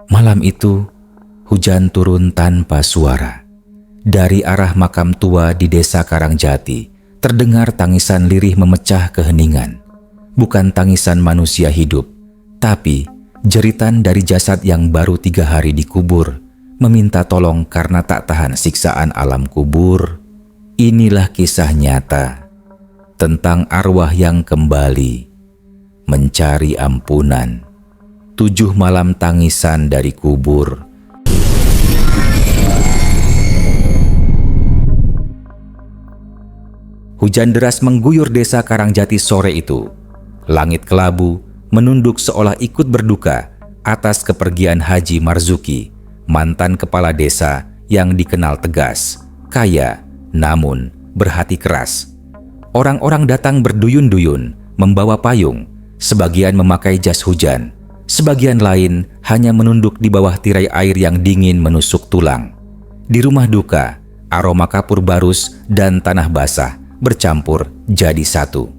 Malam itu, hujan turun tanpa suara. Dari arah makam tua di desa Karangjati, terdengar tangisan lirih memecah keheningan. Bukan tangisan manusia hidup, tapi jeritan dari jasad yang baru 3 hari dikubur, meminta tolong karena tak tahan siksaan alam kubur. Inilah kisah nyata tentang arwah yang kembali mencari ampunan. 7 malam tangisan dari kubur. Hujan deras mengguyur desa Karangjati sore itu. Langit kelabu menunduk seolah ikut berduka atas kepergian Haji Marzuki, mantan kepala desa yang dikenal tegas, kaya, namun berhati keras. Orang-orang datang berduyun-duyun, membawa payung, sebagian memakai jas hujan, sebagian lain hanya menunduk di bawah tirai air yang dingin menusuk tulang. Di rumah duka, aroma kapur barus dan tanah basah bercampur jadi satu.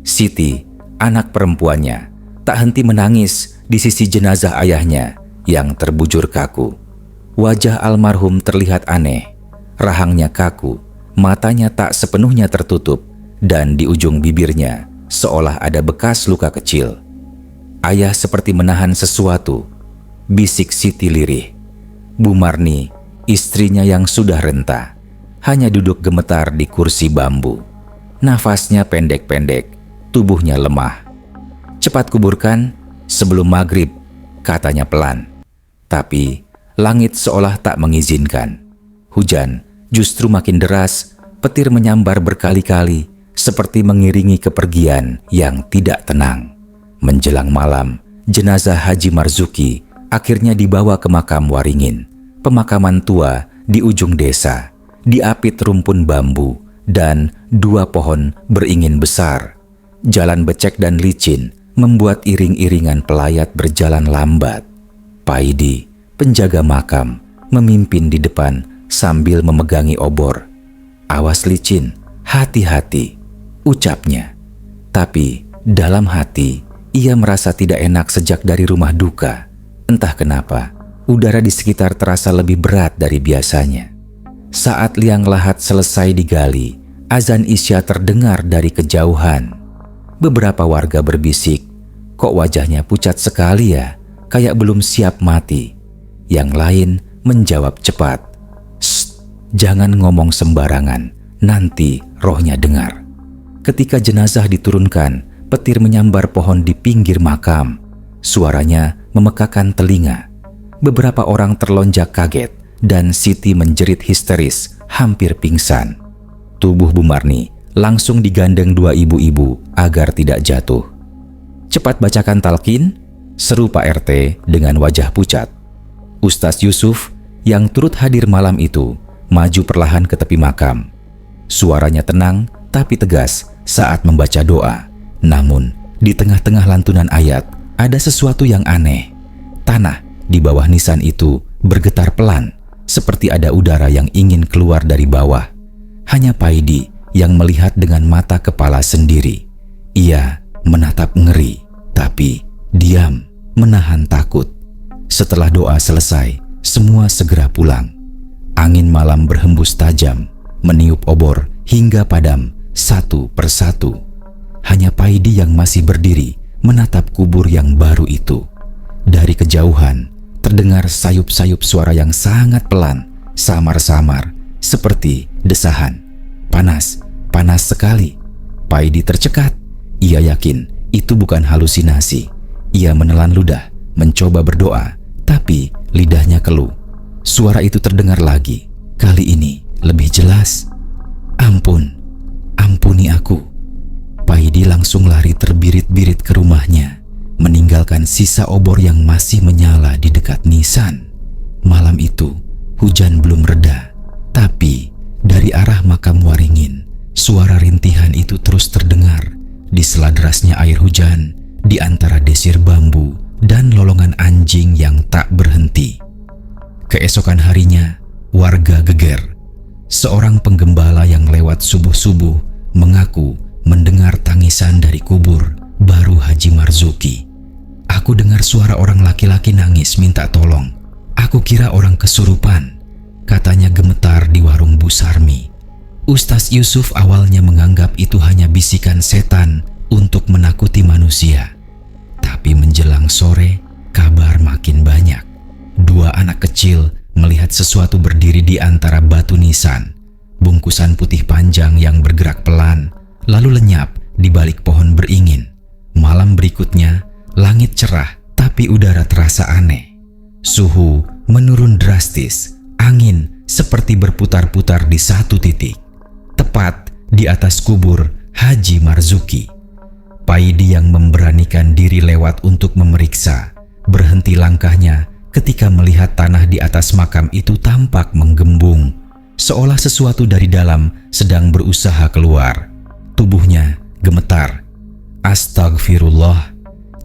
Siti, anak perempuannya, tak henti menangis di sisi jenazah ayahnya yang terbujur kaku. Wajah almarhum terlihat aneh, rahangnya kaku, matanya tak sepenuhnya tertutup, dan di ujung bibirnya seolah ada bekas luka kecil. Ayah seperti menahan sesuatu, bisik Siti lirih. Bu Marni, istrinya yang sudah renta, hanya duduk gemetar di kursi bambu. Nafasnya pendek-pendek, tubuhnya lemah. "Cepat kuburkan sebelum maghrib," katanya pelan. Tapi langit seolah tak mengizinkan. Hujan justru makin deras, petir menyambar berkali-kali, seperti mengiringi kepergian yang tidak tenang. Menjelang malam, jenazah Haji Marzuki akhirnya dibawa ke makam Waringin, pemakaman tua di ujung desa. Diapit rumpun bambu dan 2 pohon beringin besar. Jalan becek dan licin membuat iring-iringan pelayat berjalan lambat. Paidi, penjaga makam, memimpin di depan sambil memegangi obor. "Awas licin, hati-hati," ucapnya. Tapi dalam hati, ia merasa tidak enak sejak dari rumah duka. Entah kenapa, udara di sekitar terasa lebih berat dari biasanya. Saat liang lahat selesai digali, azan Isya terdengar dari kejauhan. Beberapa warga berbisik, "Kok wajahnya pucat sekali ya, kayak belum siap mati." Yang lain menjawab cepat, "Shh, jangan ngomong sembarangan, nanti rohnya dengar." Ketika jenazah diturunkan, petir menyambar pohon di pinggir makam. Suaranya memekakan telinga. Beberapa orang terlonjak kaget dan Siti menjerit histeris, hampir pingsan. Tubuh Bu Marni langsung digandeng 2 ibu-ibu agar tidak jatuh. "Cepat bacakan talqin," seru Pak RT dengan wajah pucat. Ustaz Yusuf yang turut hadir malam itu maju perlahan ke tepi makam. Suaranya tenang tapi tegas saat membaca doa. Namun di tengah-tengah lantunan ayat ada sesuatu yang aneh. Tanah di bawah nisan itu bergetar pelan, seperti ada udara yang ingin keluar dari bawah. Hanya Paidi yang melihat dengan mata kepala sendiri. Ia menatap ngeri, tapi diam, menahan takut. Setelah doa selesai, semua segera pulang. Angin malam berhembus tajam, meniup obor hingga padam satu persatu. Hanya Paidi yang masih berdiri menatap kubur yang baru itu. Dari kejauhan, terdengar sayup-sayup suara yang sangat pelan, samar-samar, seperti desahan. "Panas, panas sekali." Paidi tercekat. Ia yakin itu bukan halusinasi. Ia menelan ludah, mencoba berdoa, tapi lidahnya keluh. Suara itu terdengar lagi, kali ini lebih jelas. "Ampun, ampuni aku." Paidi langsung lari terbirit-birit ke rumahnya, meninggalkan sisa obor yang masih menyala di dekat nisan. Malam itu, hujan belum reda, tapi dari arah makam Waringin, suara rintihan itu terus terdengar di sela derasnya air hujan, di antara desir bambu dan lolongan anjing yang tak berhenti. Keesokan harinya, warga geger. Seorang penggembala yang lewat subuh-subuh mengaku mendengar tangisan dari kubur baru Haji Marzuki. Aku dengar suara orang laki-laki nangis minta tolong. Aku kira orang kesurupan. Katanya gemetar di warung Bu Sarmi. Ustaz Yusuf awalnya menganggap itu hanya bisikan setan untuk menakuti manusia. Tapi menjelang sore, kabar makin banyak. 2 anak kecil melihat sesuatu berdiri di antara batu nisan. Bungkusan putih panjang yang bergerak pelan, lalu lenyap di balik pohon beringin. Malam berikutnya, langit cerah, tapi udara terasa aneh. Suhu menurun drastis, angin seperti berputar-putar di satu titik. Tepat di atas kubur Haji Marzuki. Paidi yang memberanikan diri lewat untuk memeriksa, berhenti langkahnya ketika melihat tanah di atas makam itu tampak menggembung, seolah sesuatu dari dalam sedang berusaha keluar. Tubuhnya gemetar. "Astagfirullah,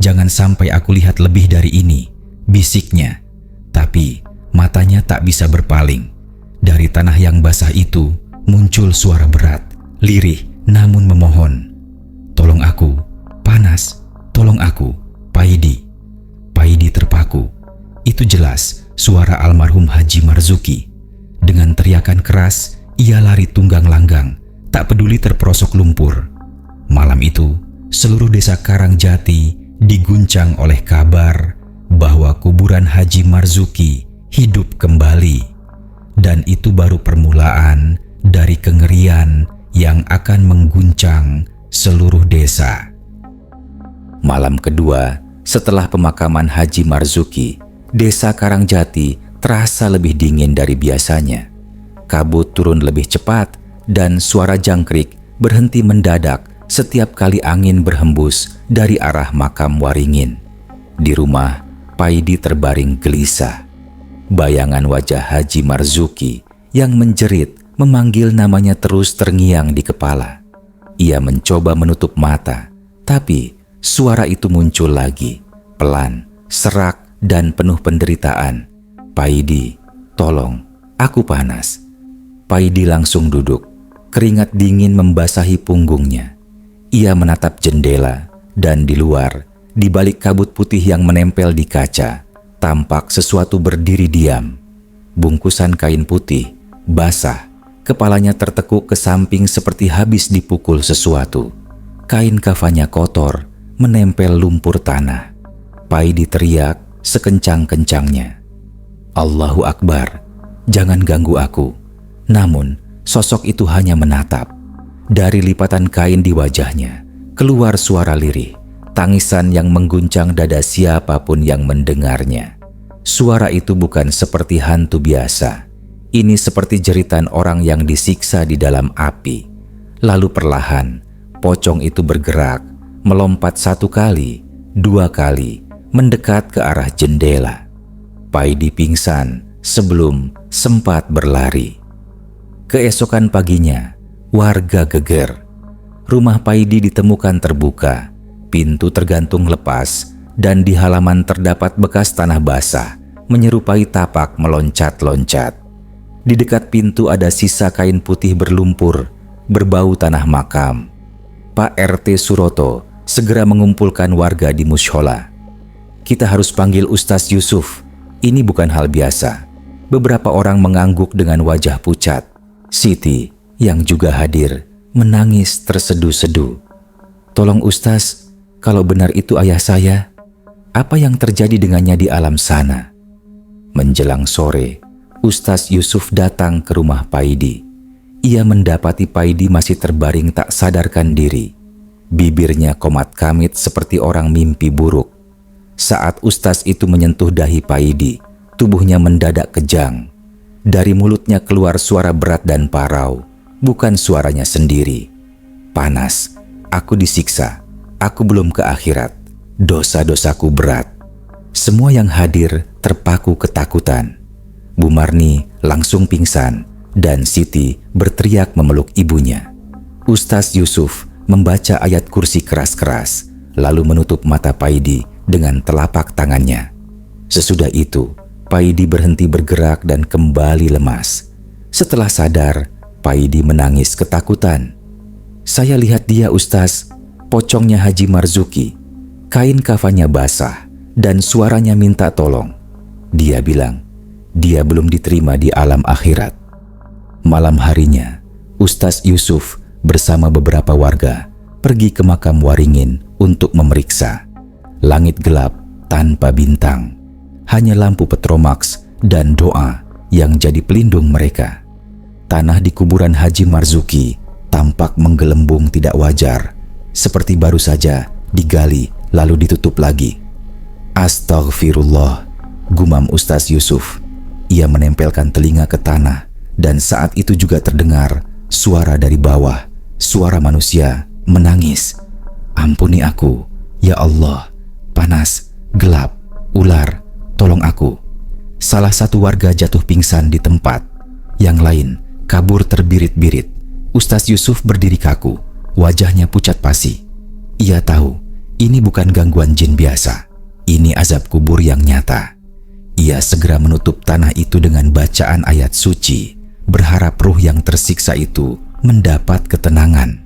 jangan sampai aku lihat lebih dari ini," bisiknya. Tapi matanya tak bisa berpaling. Dari tanah yang basah itu muncul suara berat, lirih namun memohon. "Tolong aku, panas, tolong aku, Paidi." Paidi terpaku. Itu jelas suara almarhum Haji Marzuki. Dengan teriakan keras, ia lari tunggang langgang, tak peduli terperosok lumpur. Malam itu, seluruh desa Karangjati diguncang oleh kabar bahwa kuburan Haji Marzuki hidup kembali. Dan itu baru permulaan dari kengerian yang akan mengguncang seluruh desa. Malam kedua, setelah pemakaman Haji Marzuki, desa Karangjati terasa lebih dingin dari biasanya. Kabut turun lebih cepat dan suara jangkrik berhenti mendadak setiap kali angin berhembus dari arah makam Waringin. Di rumah, Paidi terbaring gelisah. Bayangan wajah Haji Marzuki yang menjerit memanggil namanya terus terngiang di kepala. Ia mencoba menutup mata, tapi suara itu muncul lagi, pelan, serak, dan penuh penderitaan. "Paidi, tolong, aku panas." Paidi langsung duduk, keringat dingin membasahi punggungnya. Ia menatap jendela, dan di luar, di balik kabut putih yang menempel di kaca, tampak sesuatu berdiri diam. Bungkusan kain putih, basah, kepalanya tertekuk ke samping seperti habis dipukul sesuatu. Kain kafannya kotor, menempel lumpur tanah. Paidi teriak sekencang-kencangnya, "Allahu Akbar, jangan ganggu aku." Namun, sosok itu hanya menatap. Dari lipatan kain di wajahnya, keluar suara lirih, tangisan yang mengguncang dada siapapun yang mendengarnya. Suara itu bukan seperti hantu biasa. Ini seperti jeritan orang yang disiksa di dalam api. Lalu perlahan, pocong itu bergerak, melompat 1 kali, 2 kali, mendekat ke arah jendela. Paidi pingsan sebelum sempat berlari. Keesokan paginya, warga geger. Rumah Paidi ditemukan terbuka, pintu tergantung lepas, dan di halaman terdapat bekas tanah basah menyerupai tapak meloncat-loncat. Di dekat pintu ada sisa kain putih berlumpur, berbau tanah makam. Pak RT Suroto segera mengumpulkan warga di mushola. "Kita harus panggil Ustaz Yusuf. Ini bukan hal biasa." Beberapa orang mengangguk dengan wajah pucat. Siti, yang juga hadir, menangis terseduh-seduh. "Tolong Ustaz, kalau benar itu ayah saya, apa yang terjadi dengannya di alam sana?" Menjelang sore, Ustaz Yusuf datang ke rumah Paidi. Ia mendapati Paidi masih terbaring tak sadarkan diri. Bibirnya komat kamit seperti orang mimpi buruk. Saat Ustaz itu menyentuh dahi Paidi, tubuhnya mendadak kejang. Dari mulutnya keluar suara berat dan parau, bukan suaranya sendiri. "Panas, aku disiksa, aku belum ke akhirat, dosa-dosaku berat." Semua yang hadir terpaku ketakutan. Bu Marni langsung pingsan dan Siti berteriak memeluk ibunya. Ustaz Yusuf membaca ayat kursi keras-keras, lalu menutup mata Paidi dengan telapak tangannya. Sesudah itu, Paidi berhenti bergerak dan kembali lemas. Setelah sadar, Paidi menangis ketakutan. "Saya lihat dia Ustaz, pocongnya Haji Marzuki. Kain kafannya basah, dan suaranya minta tolong. Dia bilang, dia belum diterima di alam akhirat. Malam harinya, Ustaz Yusuf bersama beberapa warga pergi ke makam Waringin untuk memeriksa. Langit gelap tanpa bintang, hanya lampu petromax dan doa yang jadi pelindung mereka. Tanah di kuburan Haji Marzuki tampak menggelembung tidak wajar, seperti baru saja digali lalu ditutup lagi. Astaghfirullah, gumam Ustaz Yusuf. Ia menempelkan telinga ke tanah dan saat itu juga terdengar suara dari bawah, suara manusia menangis. Ampuni aku, ya Allah, panas, gelap, ular, tolong aku. Salah satu warga jatuh pingsan di tempat, yang lain kabur terbirit-birit. Ustaz Yusuf berdiri kaku, wajahnya pucat pasi. Ia tahu ini bukan gangguan jin biasa, ini azab kubur yang nyata. Ia segera menutup tanah itu dengan bacaan ayat suci, berharap ruh yang tersiksa itu mendapat ketenangan.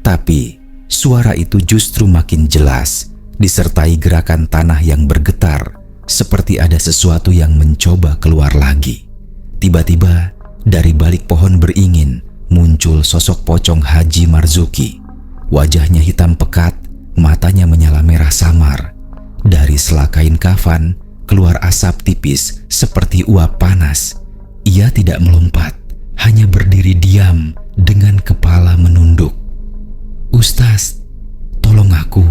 Tapi suara itu justru makin jelas, disertai gerakan tanah yang bergetar, seperti ada sesuatu yang mencoba keluar lagi. Tiba-tiba dari balik pohon beringin muncul sosok pocong Haji Marzuki. Wajahnya hitam pekat, matanya menyala merah samar. Dari selak kain kafan keluar asap tipis seperti uap panas. Ia tidak melompat, hanya berdiri diam dengan kepala menunduk. "Ustaz, tolong aku."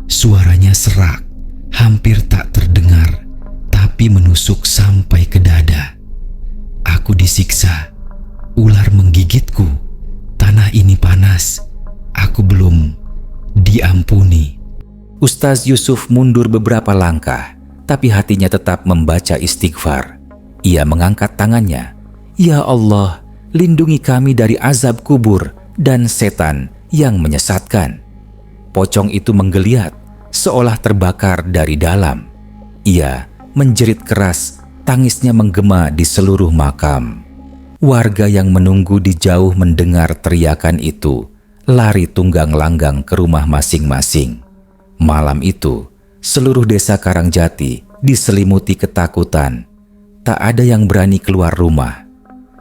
Suaranya serak, hampir tak terdengar, tapi menusuk sampai ke dada. "Aku disiksa, ular menggigitku, tanah ini panas, aku belum diampuni." Ustaz Yusuf mundur beberapa langkah, tapi hatinya tetap membaca istighfar. Ia mengangkat tangannya. "Ya Allah, lindungi kami dari azab kubur dan setan yang menyesatkan." Pocong itu menggeliat, seolah terbakar dari dalam. Ia menjerit keras, tangisnya menggema di seluruh makam. Warga yang menunggu di jauh mendengar teriakan itu, lari tunggang langgang ke rumah masing-masing. Malam itu, seluruh desa Karangjati diselimuti ketakutan. Tak ada yang berani keluar rumah.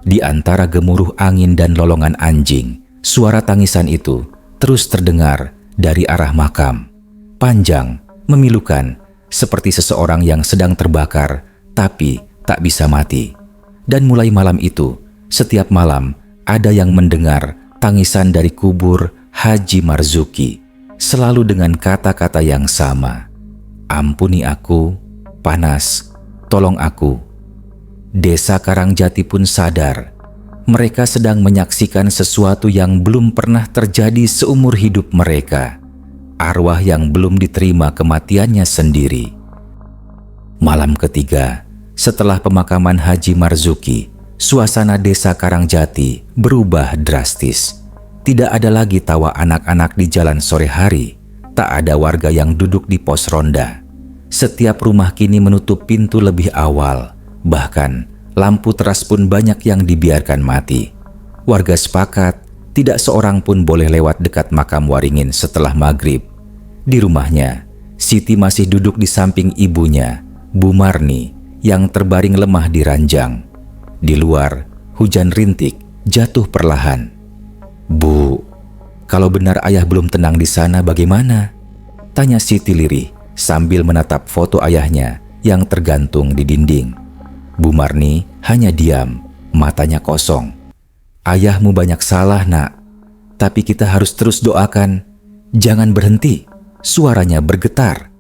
Di antara gemuruh angin dan lolongan anjing, suara tangisan itu terus terdengar dari arah makam. Panjang, memilukan, seperti seseorang yang sedang terbakar tapi tak bisa mati. Dan mulai malam itu, setiap malam ada yang mendengar tangisan dari kubur Haji Marzuki, selalu dengan kata-kata yang sama. "Ampuni aku, panas, tolong aku." Desa Karangjati pun sadar, mereka sedang menyaksikan sesuatu yang belum pernah terjadi seumur hidup mereka. Arwah yang belum diterima kematiannya sendiri. Malam ketiga, setelah pemakaman Haji Marzuki, suasana desa Karangjati berubah drastis. Tidak ada lagi tawa anak-anak di jalan sore hari. Tak ada warga yang duduk di pos ronda. Setiap rumah kini menutup pintu lebih awal. Bahkan lampu teras pun banyak yang dibiarkan mati. Warga sepakat tidak seorang pun boleh lewat dekat makam Waringin setelah maghrib. Di rumahnya, Siti masih duduk di samping ibunya, Bu Marni, yang terbaring lemah di ranjang. Di luar, hujan rintik jatuh perlahan. "Bu, kalau benar ayah belum tenang di sana bagaimana?" tanya Siti lirih sambil menatap foto ayahnya yang tergantung di dinding. Bu Marni hanya diam, matanya kosong. "Ayahmu banyak salah, Nak. Tapi kita harus terus doakan. Jangan berhenti." Suaranya bergetar.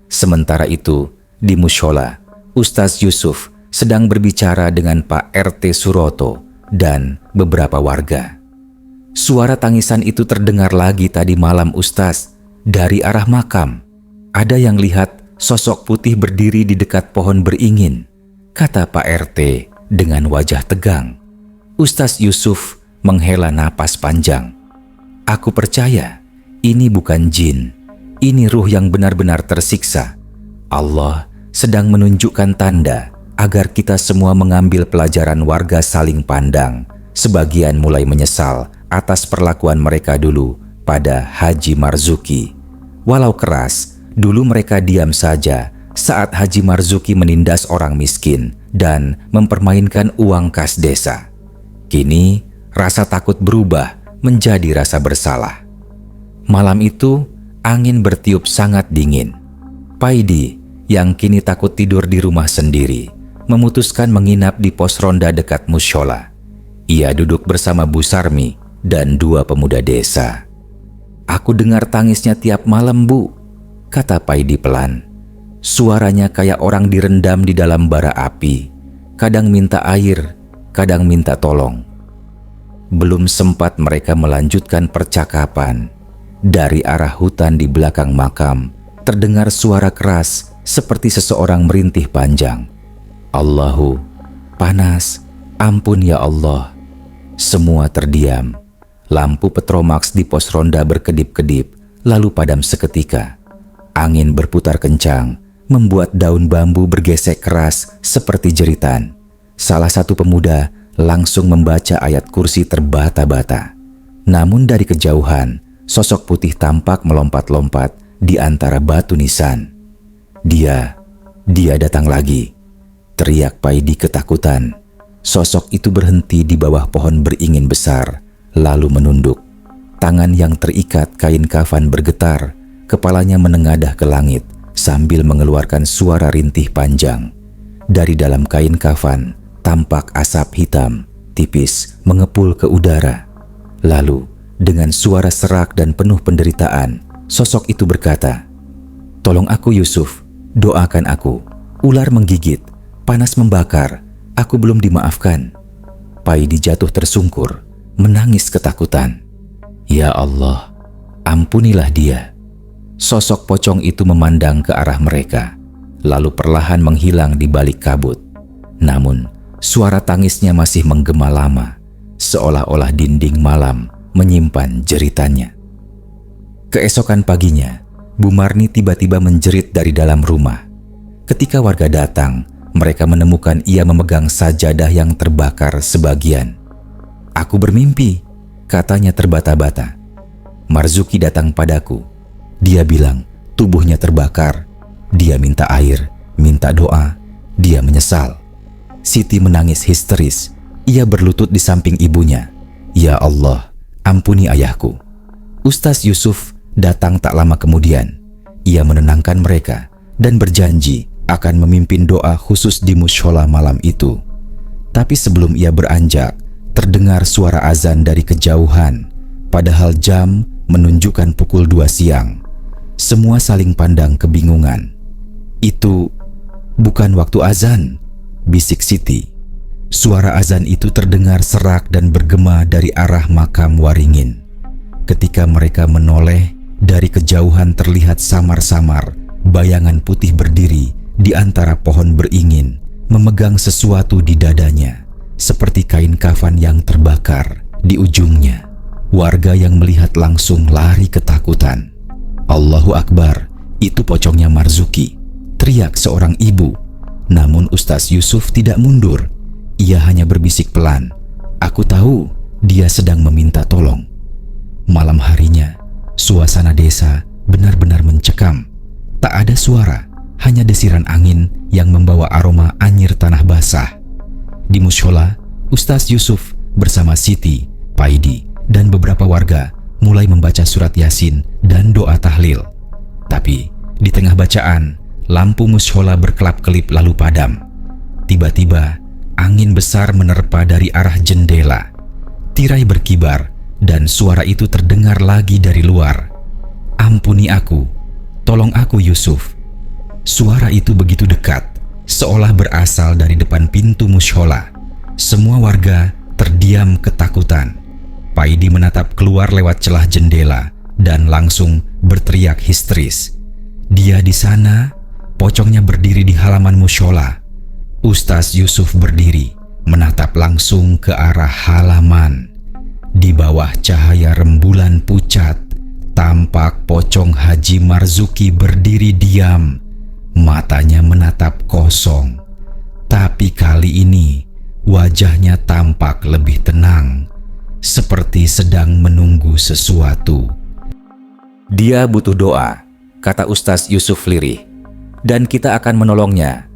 Sementara itu, di mushola, Ustaz Yusuf sedang berbicara dengan Pak RT Suroto dan beberapa warga. Suara tangisan itu terdengar lagi tadi malam, Ustaz, dari arah makam. Ada yang lihat sosok putih berdiri di dekat pohon beringin, kata Pak RT dengan wajah tegang. Ustaz Yusuf menghela napas panjang. "Aku percaya ini bukan jin, ini ruh yang benar-benar tersiksa. Allah sedang menunjukkan tanda agar kita semua mengambil pelajaran. Warga saling pandang, sebagian mulai menyesal atas perlakuan mereka dulu pada Haji Marzuki. Walau keras, Dulu mereka diam saja saat Haji Marzuki menindas orang miskin dan mempermainkan uang kas desa. Kini rasa takut berubah menjadi rasa bersalah. Malam itu angin bertiup sangat dingin. Paidi yang kini takut tidur di rumah sendiri memutuskan menginap di pos ronda dekat mushola. Ia duduk bersama Bu Sarmi dan 2 pemuda desa. "Aku dengar tangisnya tiap malam, Bu," kata Paidi pelan. Suaranya kayak orang direndam di dalam bara api. Kadang minta air, kadang minta tolong. Belum sempat mereka melanjutkan percakapan, dari arah hutan di belakang makam terdengar suara keras seperti seseorang merintih panjang. "Allahu, panas, ampun ya Allah." Semua terdiam. Lampu petromax di pos ronda berkedip-kedip, lalu padam seketika. Angin berputar kencang, membuat daun bambu bergesek keras seperti jeritan. Salah satu pemuda langsung membaca ayat kursi terbata-bata. Namun dari kejauhan, sosok putih tampak melompat-lompat di antara batu nisan. Dia datang lagi," teriak Paidi ketakutan. Sosok itu berhenti di bawah pohon beringin besar, lalu menunduk. Tangan yang terikat kain kafan bergetar, kepalanya menengadah ke langit sambil mengeluarkan suara rintih panjang. Dari dalam kain kafan tampak asap hitam tipis mengepul ke udara. Lalu dengan suara serak dan penuh penderitaan, sosok itu berkata, "Tolong aku Yusuf, doakan aku. Ular menggigit, panas membakar, aku belum dimaafkan." Paidi jatuh tersungkur, menangis ketakutan. "Ya Allah, ampunilah dia." Sosok pocong itu memandang ke arah mereka, lalu perlahan menghilang di balik kabut. Namun, suara tangisnya masih menggema lama, seolah-olah dinding malam menyimpan jeritannya. Keesokan paginya, Bu Marni tiba-tiba menjerit dari dalam rumah. Ketika warga datang, mereka menemukan ia memegang sajadah yang terbakar sebagian. "Aku bermimpi," katanya terbata-bata. "Marzuki datang padaku. Dia bilang tubuhnya terbakar. Dia minta air, minta doa. Dia menyesal." Siti menangis histeris. Ia berlutut di samping ibunya. "Ya Allah, ampuni ayahku." Ustaz Yusuf datang tak lama kemudian. Ia menenangkan mereka dan berjanji akan memimpin doa khusus di mushola malam itu. Tapi sebelum ia beranjak, terdengar suara azan dari kejauhan, padahal jam menunjukkan pukul 2 siang. Semua saling pandang kebingungan. "Itu bukan waktu azan," bisik Siti. Suara azan itu terdengar serak dan bergema dari arah makam Waringin. Ketika mereka menoleh, dari kejauhan terlihat samar-samar bayangan putih berdiri di antara pohon beringin, memegang sesuatu di dadanya, seperti kain kafan yang terbakar di ujungnya. Warga yang melihat langsung lari ketakutan. "Allahu Akbar, itu pocongnya Marzuki," teriak seorang ibu. Namun Ustaz Yusuf tidak mundur. Ia hanya berbisik pelan, "Aku tahu dia sedang meminta tolong." Malam harinya, suasana desa benar-benar mencekam. Tak ada suara, hanya desiran angin yang membawa aroma anyir tanah basah. Di mushola, Ustaz Yusuf bersama Siti, Paidi, dan beberapa warga mulai membaca surat Yasin dan doa tahlil. Tapi di tengah bacaan, lampu mushola berkelap-kelip lalu padam. Tiba-tiba, angin besar menerpa dari arah jendela. Tirai berkibar dan suara itu terdengar lagi dari luar. "Ampuni aku, tolong aku Yusuf." Suara itu begitu dekat, seolah berasal dari depan pintu mushola. Semua warga terdiam ketakutan. Paidi menatap keluar lewat celah jendela dan langsung berteriak histeris. Dia di sana, pocongnya berdiri di halaman mushola. Ustaz Yusuf berdiri, menatap langsung ke arah halaman. Di bawah cahaya rembulan pucat, tampak pocong Haji Marzuki berdiri diam. Matanya menatap kosong. Tapi kali ini, wajahnya tampak lebih tenang, seperti sedang menunggu sesuatu. "Dia butuh doa," kata Ustaz Yusuf lirih. Dan kita akan menolongnya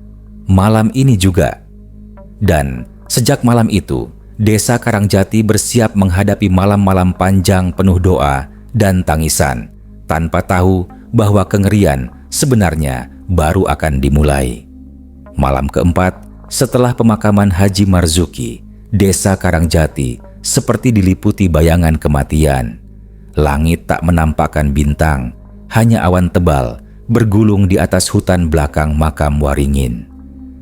malam ini juga. Dan sejak malam itu, Desa Karangjati bersiap menghadapi malam-malam panjang penuh doa dan tangisan, tanpa tahu bahwa kengerian sebenarnya baru akan dimulai. Malam keempat, setelah pemakaman Haji Marzuki, Desa Karangjati seperti diliputi bayangan kematian. Langit tak menampakkan bintang, hanya awan tebal bergulung di atas hutan belakang makam Waringin.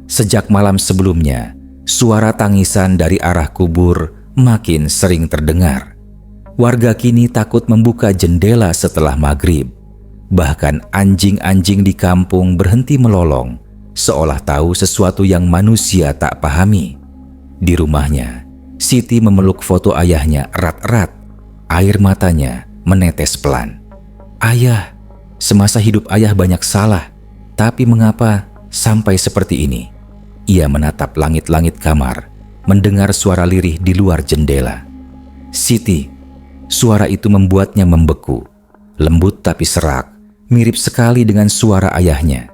Sejak malam sebelumnya, suara tangisan dari arah kubur makin sering terdengar. Warga kini takut membuka jendela setelah maghrib. Bahkan anjing-anjing di kampung berhenti melolong, seolah tahu sesuatu yang manusia tak pahami. Di rumahnya, Siti memeluk foto ayahnya erat-erat. Air matanya menetes pelan. Ayah, semasa hidup ayah banyak salah, tapi mengapa sampai seperti ini? Ia menatap langit-langit kamar, mendengar suara lirih di luar jendela. Siti, suara itu membuatnya membeku. Lembut tapi serak, mirip sekali dengan suara ayahnya.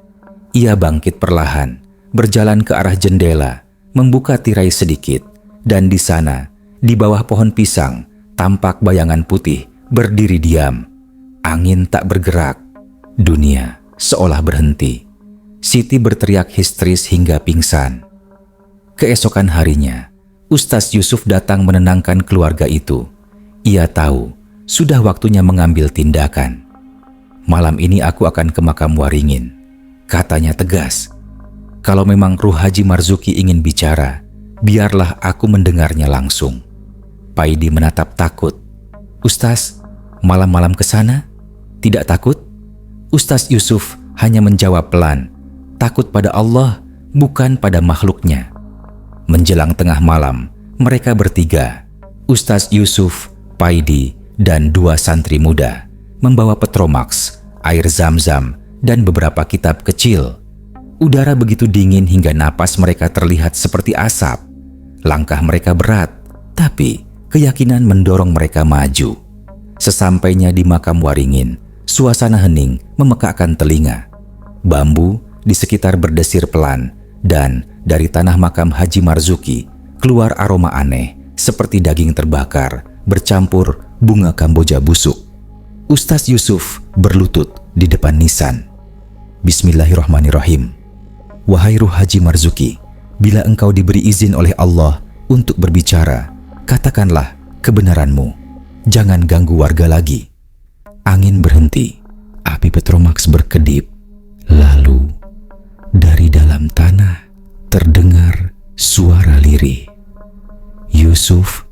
Ia bangkit perlahan, berjalan ke arah jendela, membuka tirai sedikit, dan di sana, di bawah pohon pisang, tampak bayangan putih berdiri diam. Angin tak bergerak. Dunia seolah berhenti. Siti berteriak histeris hingga pingsan. Keesokan harinya, Ustaz Yusuf datang menenangkan keluarga itu. Ia tahu sudah waktunya mengambil tindakan. Malam ini aku akan ke makam Waringin, katanya tegas. Kalau memang ruh Haji Marzuki ingin bicara, biarlah aku mendengarnya langsung. Paidi menatap takut. Ustaz, malam-malam ke sana? Tidak takut? Ustaz Yusuf hanya menjawab pelan, takut pada Allah, bukan pada makhluknya. Menjelang tengah malam, mereka bertiga, Ustaz Yusuf, Paidi, dan 2 santri muda, membawa petromax, air zam-zam, dan beberapa kitab kecil. Udara begitu dingin hingga napas mereka terlihat seperti asap. Langkah mereka berat, tapi keyakinan mendorong mereka maju. Sesampainya di makam Waringin, suasana hening memekakkan telinga. Bambu di sekitar berdesir pelan, dan dari tanah makam Haji Marzuki keluar aroma aneh seperti daging terbakar bercampur bunga kamboja busuk. Ustaz Yusuf berlutut di depan nisan. Bismillahirrahmanirrahim. Wahai ruh Haji Marzuki, bila engkau diberi izin oleh Allah untuk berbicara, katakanlah kebenaranmu. Jangan ganggu warga lagi. Angin berhenti, api petromax berkedip. Lalu, dari dalam tanah terdengar suara lirih. Yusuf.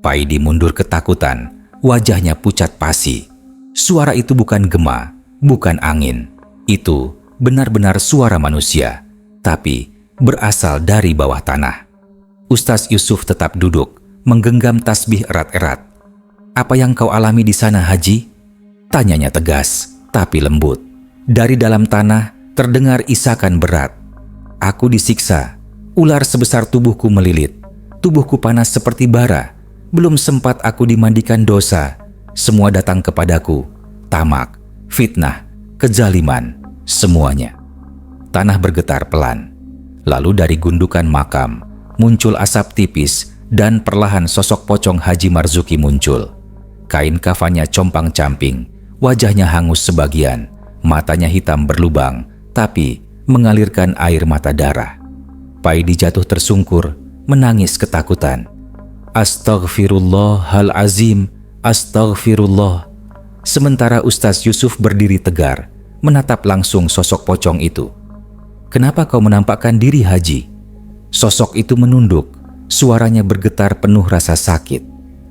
Paidi mundur ketakutan, wajahnya pucat pasi. Suara itu bukan gema, bukan angin. Itu benar-benar suara manusia, tapi berasal dari bawah tanah. Ustaz Yusuf tetap duduk, menggenggam tasbih erat-erat. Apa yang kau alami di sana, Haji? Tanyanya tegas, tapi lembut. Dari dalam tanah terdengar isakan berat. Aku disiksa, ular sebesar tubuhku melilit. Tubuhku panas seperti bara. Belum sempat aku dimandikan dosa. Semua datang kepadaku. Tamak, fitnah, kezaliman, semuanya. Tanah bergetar pelan. Lalu dari gundukan makam, muncul asap tipis dan perlahan sosok pocong Haji Marzuki muncul. Kain kafannya compang-camping. Wajahnya hangus sebagian, matanya hitam berlubang, tapi mengalirkan air mata darah. Paidi jatuh tersungkur, menangis ketakutan. Astaghfirullahalazim, astaghfirullah. Sementara Ustaz Yusuf berdiri tegar, menatap langsung sosok pocong itu. Kenapa kau menampakkan diri, Haji? Sosok itu menunduk, suaranya bergetar penuh rasa sakit.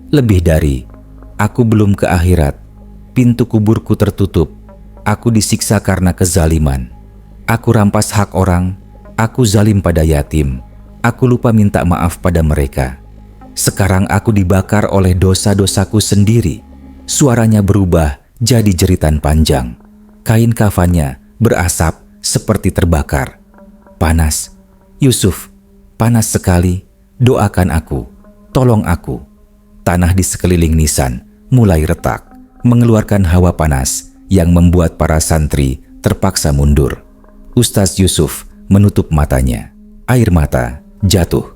Lebih dari, aku belum ke akhirat. Pintu kuburku tertutup. Aku disiksa karena kezaliman. Aku rampas hak orang. Aku zalim pada yatim. Aku lupa minta maaf pada mereka. Sekarang aku dibakar oleh dosa-dosaku sendiri. Suaranya berubah jadi jeritan panjang. Kain kafannya berasap seperti terbakar. Panas. Yusuf, panas sekali. Doakan aku. Tolong aku. Tanah di sekeliling nisan mulai retak, mengeluarkan hawa panas yang membuat para santri terpaksa mundur. Ustaz Yusuf menutup matanya. Air mata jatuh.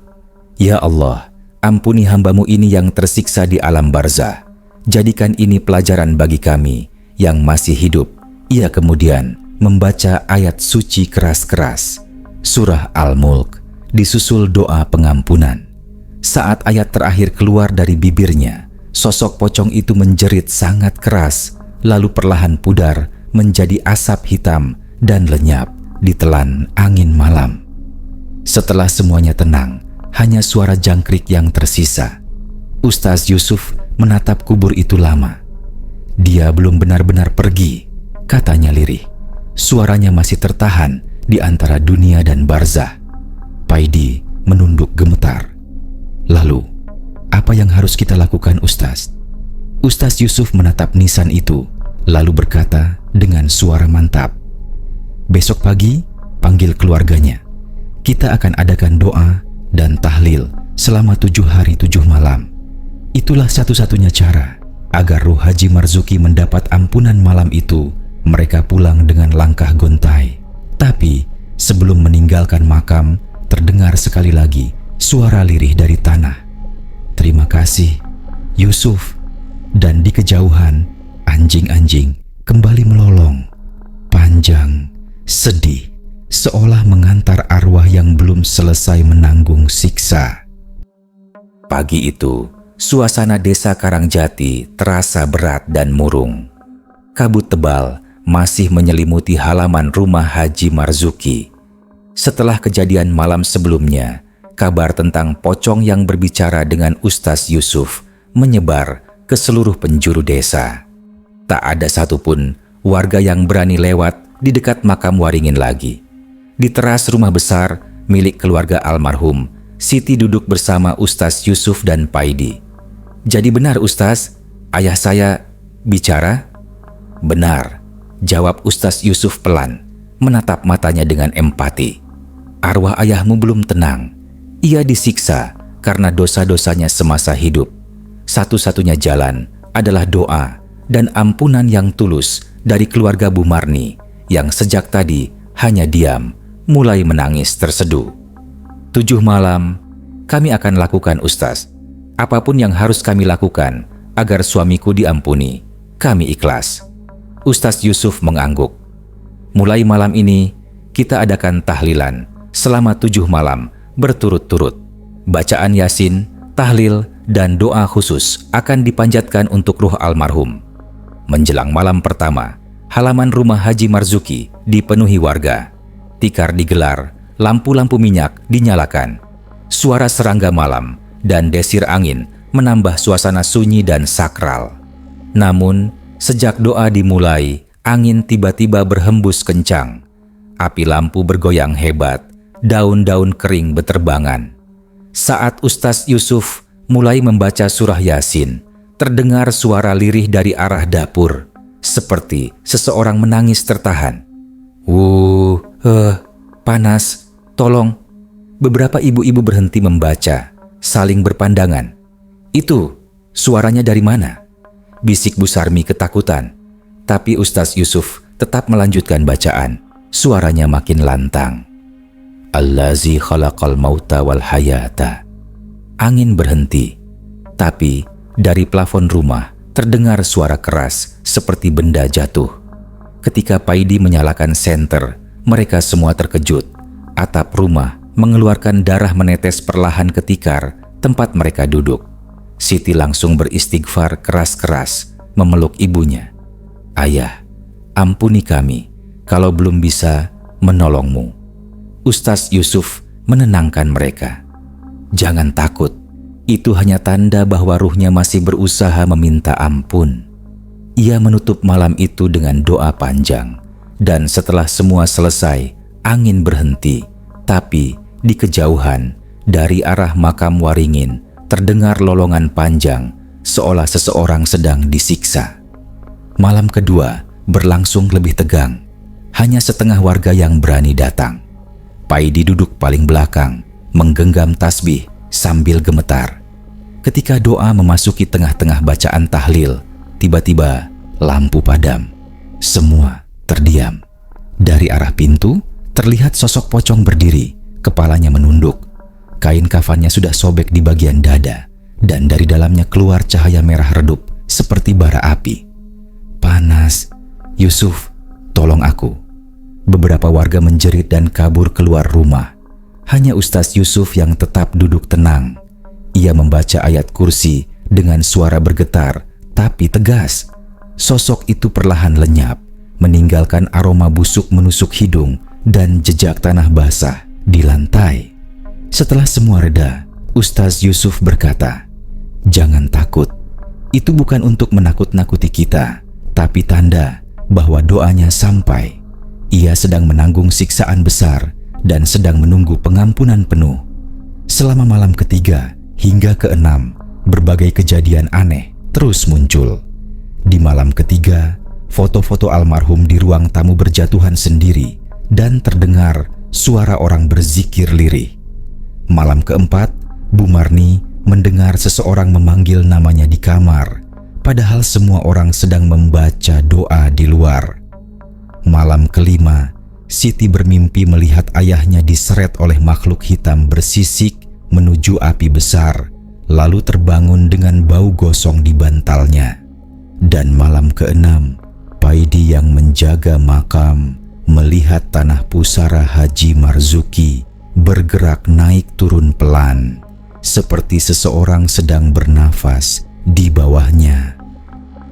Ya Allah, ampuni hamba-Mu ini yang tersiksa di alam barzah. Jadikan ini pelajaran bagi kami yang masih hidup. Ia kemudian membaca ayat suci keras-keras. Surah Al-Mulk, disusul doa pengampunan. Saat ayat terakhir keluar dari bibirnya, sosok pocong itu menjerit sangat keras, lalu perlahan pudar menjadi asap hitam dan lenyap ditelan angin malam. Setelah semuanya tenang, hanya suara jangkrik yang tersisa. Ustaz Yusuf menatap kubur itu lama. Dia belum benar-benar pergi, katanya lirih. Suaranya masih tertahan di antara dunia dan barzah. Paidi menunduk gemetar. Lalu, apa yang harus kita lakukan, Ustaz? Ustaz Yusuf menatap nisan itu, lalu berkata dengan suara mantap. Besok pagi, panggil keluarganya. Kita akan adakan doa dan tahlil selama 7 hari 7 malam. Itulah satu-satunya cara agar ruh Haji Marzuki mendapat ampunan malam itu. Mereka pulang dengan langkah gontai. Tapi sebelum meninggalkan makam, terdengar sekali lagi suara lirih dari tanah. Terima kasih, Yusuf. Dan di kejauhan, anjing-anjing kembali melolong. Panjang, sedih, seolah mengantar arwah yang belum selesai menanggung siksa. Pagi itu, suasana desa Karangjati terasa berat dan murung. Kabut tebal masih menyelimuti halaman rumah Haji Marzuki. Setelah kejadian malam sebelumnya, kabar tentang pocong yang berbicara dengan Ustaz Yusuf menyebar ke seluruh penjuru desa. Tak ada satupun warga yang berani lewat di dekat makam Waringin lagi. Di teras rumah besar milik keluarga almarhum, Siti duduk bersama Ustaz Yusuf dan Paidi. Jadi benar Ustaz, ayah saya bicara? Benar, jawab Ustaz Yusuf pelan, menatap matanya dengan empati. Arwah ayahmu belum tenang. Ia disiksa karena dosa-dosanya semasa hidup. Satu-satunya jalan adalah doa dan ampunan yang tulus dari keluarga Bu Marni yang sejak tadi hanya diam, mulai menangis terseduh. 7 malam kami akan lakukan Ustaz. Apapun yang harus kami lakukan agar suamiku diampuni, kami ikhlas. Ustaz Yusuf mengangguk. Mulai malam ini kita adakan tahlilan selama 7 malam berturut-turut. Bacaan Yasin, tahlil, dan doa khusus akan dipanjatkan untuk ruh almarhum. Menjelang malam pertama, halaman rumah Haji Marzuki dipenuhi warga. Tikar digelar, lampu-lampu minyak dinyalakan. Suara serangga malam dan desir angin menambah suasana sunyi dan sakral. Namun, sejak doa dimulai, angin tiba-tiba berhembus kencang. Api lampu bergoyang hebat, daun-daun kering beterbangan. Saat Ustaz Yusuf mulai membaca surah Yasin, terdengar suara lirih dari arah dapur, seperti seseorang menangis tertahan. Panas, tolong. Beberapa ibu-ibu berhenti membaca, saling berpandangan. Itu, suaranya dari mana? Bisik Bu Sarmi ketakutan. Tapi Ustaz Yusuf tetap melanjutkan bacaan. Suaranya makin lantang. Allazi khalaqal mauta wal hayata. Angin berhenti. Tapi dari plafon rumah terdengar suara keras seperti benda jatuh. Ketika Paidi menyalakan senter, mereka semua terkejut. Atap rumah mengeluarkan darah menetes perlahan ke tikar tempat mereka duduk. Siti langsung beristighfar keras-keras memeluk ibunya. Ayah, ampuni kami kalau belum bisa menolongmu. Ustaz Yusuf menenangkan mereka. Jangan takut, itu hanya tanda bahwa ruhnya masih berusaha meminta ampun. Ia menutup malam itu dengan doa panjang. Dan setelah semua selesai, angin berhenti. Tapi di kejauhan, dari arah makam Waringin, terdengar lolongan panjang, seolah seseorang sedang disiksa. Malam kedua berlangsung lebih tegang. Hanya setengah warga yang berani datang. Paidi duduk paling belakang, menggenggam tasbih sambil gemetar. Ketika doa memasuki tengah-tengah bacaan tahlil, tiba-tiba lampu padam. Semua terdiam. Dari arah pintu, terlihat sosok pocong berdiri, kepalanya menunduk. Kain kafannya sudah sobek di bagian dada, dan dari dalamnya keluar cahaya merah redup seperti bara api. Panas. Yusuf, tolong aku. Beberapa warga menjerit dan kabur keluar rumah. Hanya Ustaz Yusuf yang tetap duduk tenang. Ia membaca ayat kursi dengan suara bergetar tapi tegas. Sosok itu perlahan lenyap, meninggalkan aroma busuk menusuk hidung dan jejak tanah basah di lantai. Setelah semua reda, Ustaz Yusuf berkata, "Jangan takut. Itu bukan untuk menakut-nakuti kita, tapi tanda bahwa doanya sampai. Ia sedang menanggung siksaan besar dan sedang menunggu pengampunan penuh." Selama malam ketiga hingga keenam, berbagai kejadian aneh terus muncul. Di malam ketiga, foto-foto almarhum di ruang tamu berjatuhan sendiri dan terdengar suara orang berzikir lirih. Malam keempat, Bu Marni mendengar seseorang memanggil namanya di kamar, padahal semua orang sedang membaca doa di luar. Malam kelima, Siti bermimpi melihat ayahnya diseret oleh makhluk hitam bersisik menuju api besar, lalu terbangun dengan bau gosong di bantalnya. Dan malam keenam, Paidi yang menjaga makam melihat tanah pusara Haji Marzuki bergerak naik turun pelan, seperti seseorang sedang bernafas di bawahnya.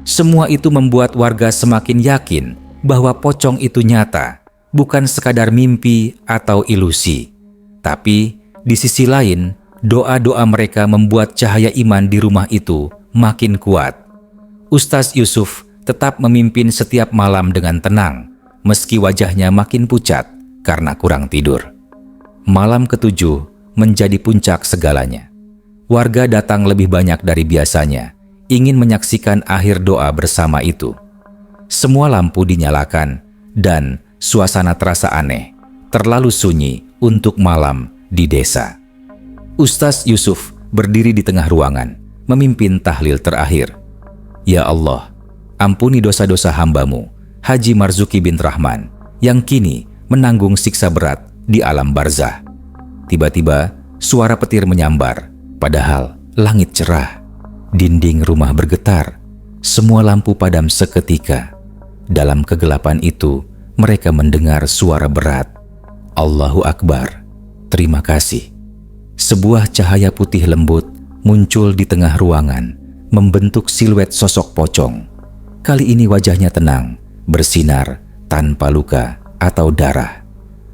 Semua itu membuat warga semakin yakin bahwa pocong itu nyata, bukan sekadar mimpi atau ilusi. Tapi di sisi lain, doa-doa mereka membuat cahaya iman di rumah itu makin kuat. Ustaz Yusuf tetap memimpin setiap malam dengan tenang, meski wajahnya makin pucat karena kurang tidur. Malam ketujuh menjadi puncak segalanya. Warga datang lebih banyak dari biasanya, ingin menyaksikan akhir doa bersama itu. Semua lampu dinyalakan dan suasana terasa aneh, terlalu sunyi untuk malam di desa. Ustaz Yusuf berdiri di tengah ruangan, memimpin tahlil terakhir. "Ya Allah, ampuni dosa-dosa hamba-Mu, Haji Marzuki bin Rahman, yang kini menanggung siksa berat di alam barzah." Tiba-tiba, suara petir menyambar, padahal langit cerah. Dinding rumah bergetar, semua lampu padam seketika. Dalam kegelapan itu, mereka mendengar suara berat. "Allahu Akbar, terima kasih." Sebuah cahaya putih lembut muncul di tengah ruangan, membentuk siluet sosok pocong. Kali ini wajahnya tenang, bersinar, tanpa luka atau darah.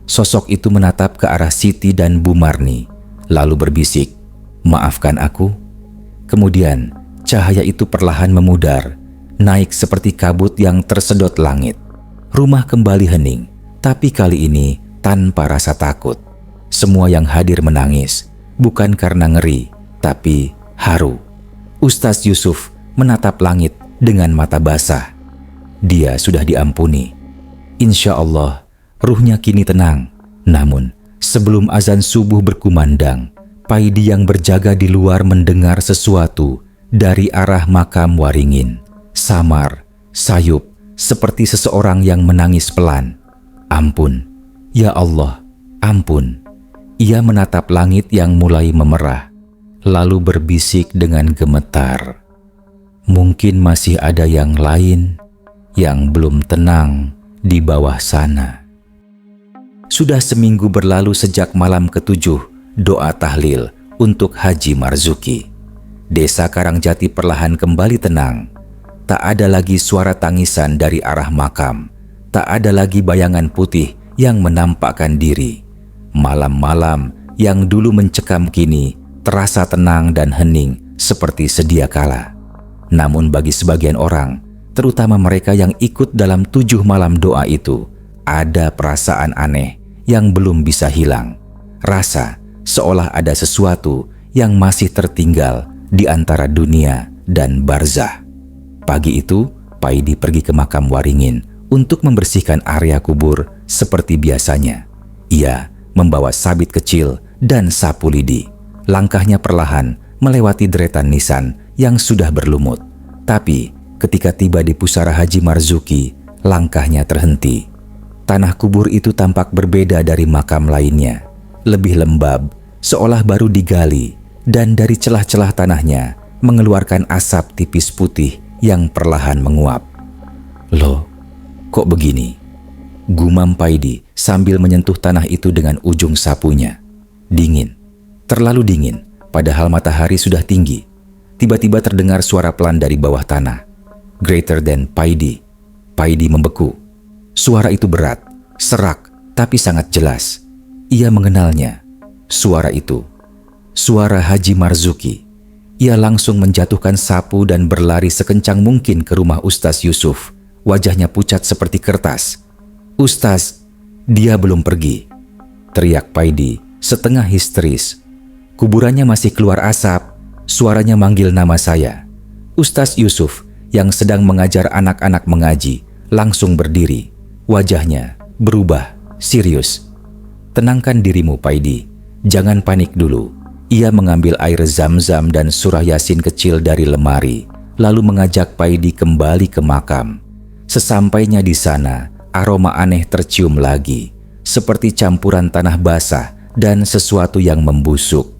Sosok itu menatap ke arah Siti dan Bu Marni, lalu berbisik, "Maafkan aku." Kemudian, cahaya itu perlahan memudar, naik seperti kabut yang tersedot langit. Rumah kembali hening, tapi kali ini tanpa rasa takut. Semua yang hadir menangis, bukan karena ngeri, tapi haru. Ustaz Yusuf menatap langit dengan mata basah. Dia sudah diampuni. Insya Allah, ruhnya kini tenang. Namun, sebelum azan subuh berkumandang, Paidi yang berjaga di luar mendengar sesuatu dari arah makam Waringin. Samar, sayup, seperti seseorang yang menangis pelan. "Ampun, ya Allah, ampun." Ia menatap langit yang mulai memerah, lalu berbisik dengan gemetar, "Mungkin masih ada yang lain yang belum tenang di bawah sana." Sudah seminggu berlalu sejak malam ketujuh doa tahlil untuk Haji Marzuki. Desa Karangjati perlahan kembali tenang. Tak ada lagi suara tangisan dari arah makam. Tak ada lagi bayangan putih yang menampakkan diri. Malam-malam yang dulu mencekam kini terasa tenang dan hening seperti sedia kala. Namun bagi sebagian orang, terutama mereka yang ikut dalam 7 malam doa itu, ada perasaan aneh yang belum bisa hilang. Rasa seolah ada sesuatu yang masih tertinggal di antara dunia dan barzah. Pagi itu, Paidi pergi ke makam Waringin untuk membersihkan area kubur seperti biasanya. Ia membawa sabit kecil dan sapu lidi. Langkahnya perlahan melewati deretan nisan yang sudah berlumut. Tapi ketika tiba di pusara Haji Marzuki, langkahnya terhenti. Tanah kubur itu tampak berbeda dari makam lainnya, lebih lembab, seolah baru digali, dan dari celah-celah tanahnya mengeluarkan asap tipis putih yang perlahan menguap. "Loh, kok begini?" gumam Paidi sambil menyentuh tanah itu dengan ujung sapunya. Dingin, terlalu dingin, padahal matahari sudah tinggi. Tiba-tiba terdengar suara pelan dari bawah tanah. "Greater than Paidi." Paidi membeku. Suara itu berat, serak, tapi sangat jelas. Ia mengenalnya. Suara itu, suara Haji Marzuki. Ia langsung menjatuhkan sapu dan berlari sekencang mungkin ke rumah Ustaz Yusuf. Wajahnya pucat seperti kertas. "Ustaz, dia belum pergi," teriak Paidi setengah histeris. "Kuburannya masih keluar asap." Suaranya manggil nama saya. Ustaz Yusuf yang sedang mengajar anak-anak mengaji langsung berdiri. Wajahnya berubah, serius. "Tenangkan dirimu, Paidi. Jangan panik dulu." Ia mengambil air zam-zam dan surah Yasin kecil dari lemari, lalu mengajak Paidi kembali ke makam. Sesampainya di sana, aroma aneh tercium lagi, seperti campuran tanah basah dan sesuatu yang membusuk.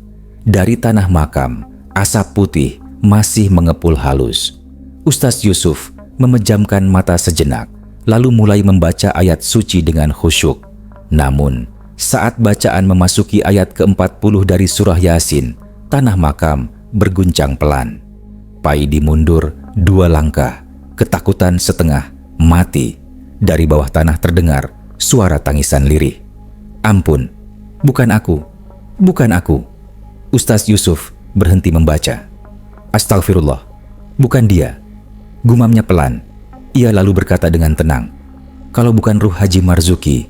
Dari tanah makam, asap putih masih mengepul halus. Ustaz Yusuf memejamkan mata sejenak, lalu mulai membaca ayat suci dengan khusyuk. Namun, saat bacaan memasuki ayat ke-40 dari surah Yasin, tanah makam berguncang pelan. Paidi mundur 2 langkah, ketakutan setengah mati. Dari bawah tanah terdengar suara tangisan lirih. "Ampun, bukan aku, bukan aku." Ustaz Yusuf berhenti membaca. "Astagfirullah, bukan dia," gumamnya pelan. Ia lalu berkata dengan tenang, "Kalau bukan ruh Haji Marzuki,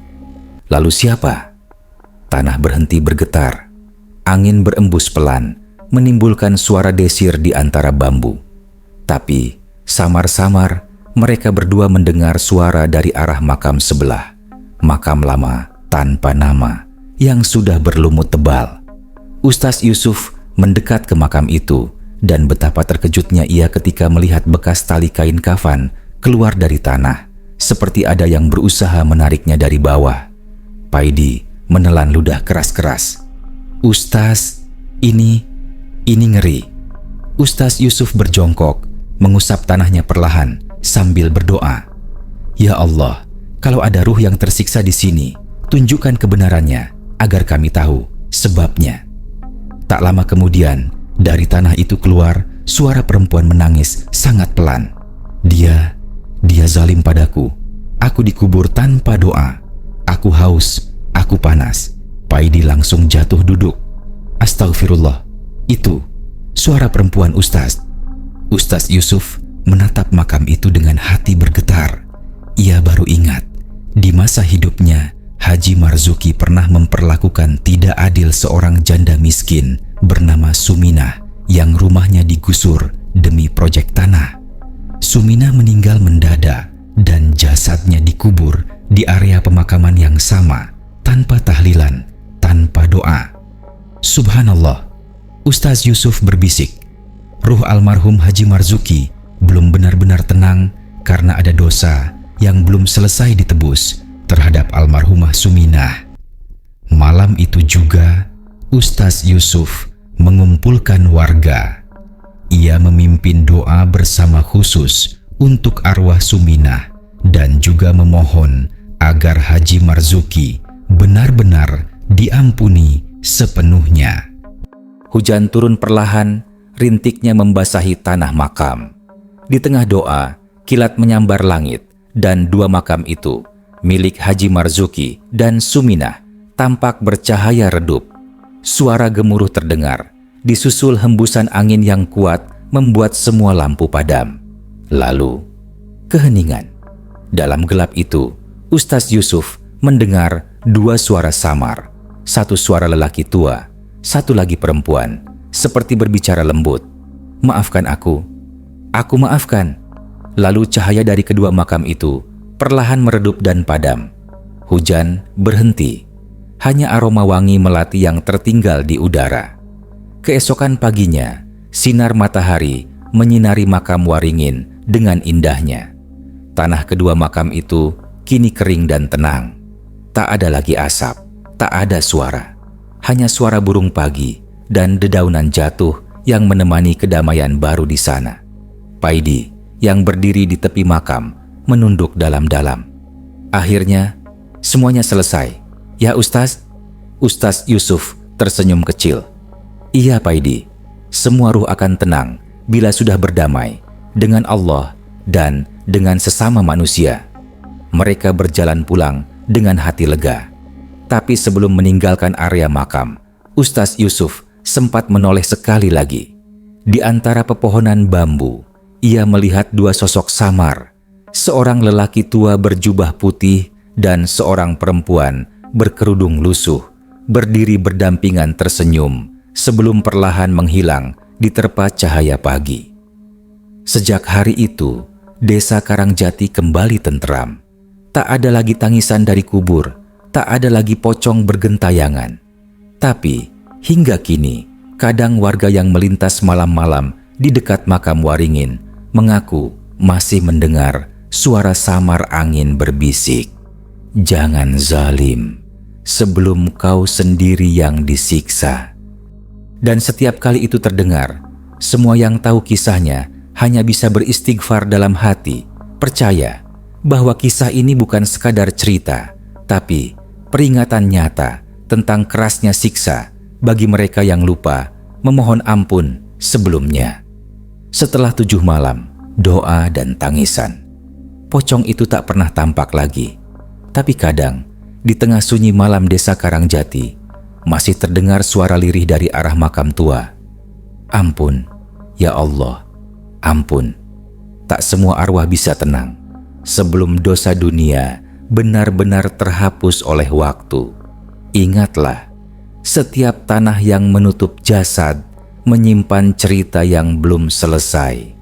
lalu siapa?" Tanah berhenti bergetar. Angin berembus pelan, menimbulkan suara desir di antara bambu. Tapi samar-samar mereka berdua mendengar suara dari arah makam sebelah. Makam lama tanpa nama yang sudah berlumut tebal. Ustaz Yusuf mendekat ke makam itu, dan betapa terkejutnya ia ketika melihat bekas tali kain kafan keluar dari tanah, seperti ada yang berusaha menariknya dari bawah. Paidi menelan ludah keras-keras. "Ustaz, ini ngeri." Ustaz Yusuf berjongkok, mengusap tanahnya perlahan sambil berdoa, "Ya Allah, kalau ada ruh yang tersiksa di sini, tunjukkan kebenarannya agar kami tahu sebabnya." Tak lama kemudian, dari tanah itu keluar suara perempuan menangis sangat pelan. Dia zalim padaku. Aku dikubur tanpa doa. Aku haus, aku panas." Paidi langsung jatuh duduk. "Astagfirullah, itu suara perempuan Ustaz." Ustaz Yusuf menatap makam itu dengan hati bergetar. Ia baru ingat, di masa hidupnya, Haji Marzuki pernah memperlakukan tidak adil seorang janda miskin bernama Suminah yang rumahnya digusur demi proyek tanah. Suminah meninggal mendadak dan jasadnya dikubur di area pemakaman yang sama, tanpa tahlilan, tanpa doa. Subhanallah, Ustaz Yusuf berbisik, ruh almarhum Haji Marzuki belum benar-benar tenang karena ada dosa yang belum selesai ditebus terhadap almarhumah Suminah. Malam itu juga, Ustaz Yusuf mengumpulkan warga. Ia memimpin doa bersama khusus untuk arwah Suminah dan juga memohon agar Haji Marzuki benar-benar diampuni sepenuhnya. Hujan turun perlahan, rintiknya membasahi tanah makam. Di tengah doa, kilat menyambar langit, dan 2 makam itu, milik Haji Marzuki dan Suminah, tampak bercahaya redup. Suara gemuruh terdengar, disusul hembusan angin yang kuat membuat semua lampu padam. Lalu, keheningan. Dalam gelap itu, Ustaz Yusuf mendengar 2 suara samar. Satu suara lelaki tua, satu lagi perempuan, seperti berbicara lembut. "Maafkan aku maafkan." Lalu cahaya dari kedua makam itu perlahan meredup dan padam. Hujan berhenti. Hanya aroma wangi melati yang tertinggal di udara. Keesokan paginya, sinar matahari menyinari makam Waringin dengan indahnya. Tanah kedua makam itu kini kering dan tenang. Tak ada lagi asap, tak ada suara. Hanya suara burung pagi dan dedaunan jatuh yang menemani kedamaian baru di sana. Paidi yang berdiri di tepi makam menunduk dalam-dalam. Akhirnya semuanya selesai. Ya Ustaz? Ustaz Yusuf tersenyum kecil. Iya Paidi, semua ruh akan tenang bila sudah berdamai dengan Allah dan dengan sesama manusia. Mereka berjalan pulang dengan hati lega. Tapi sebelum meninggalkan area makam, Ustaz Yusuf sempat menoleh sekali lagi. Di antara pepohonan bambu, ia melihat dua sosok samar. Seorang lelaki tua berjubah putih dan seorang perempuan berkerudung lusuh, berdiri berdampingan tersenyum sebelum perlahan menghilang diterpa cahaya pagi. Sejak hari itu, desa Karangjati kembali tenteram. Tak ada lagi tangisan dari kubur, tak ada lagi pocong bergentayangan. Tapi hingga kini, kadang warga yang melintas malam-malam di dekat makam Waringin mengaku masih mendengar suara samar angin berbisik, "Jangan zalim, sebelum kau sendiri yang disiksa." Dan setiap kali itu terdengar, semua yang tahu kisahnya hanya bisa beristighfar dalam hati, percaya bahwa kisah ini bukan sekadar cerita, tapi peringatan nyata tentang kerasnya siksa bagi mereka yang lupa memohon ampun sebelumnya. Setelah 7 malam, doa dan tangisan, pocong itu tak pernah tampak lagi. Tapi kadang, di tengah sunyi malam desa Karangjati, masih terdengar suara lirih dari arah makam tua. Ampun, ya Allah, ampun. Tak semua arwah bisa tenang sebelum dosa dunia benar-benar terhapus oleh waktu. Ingatlah, setiap tanah yang menutup jasad menyimpan cerita yang belum selesai.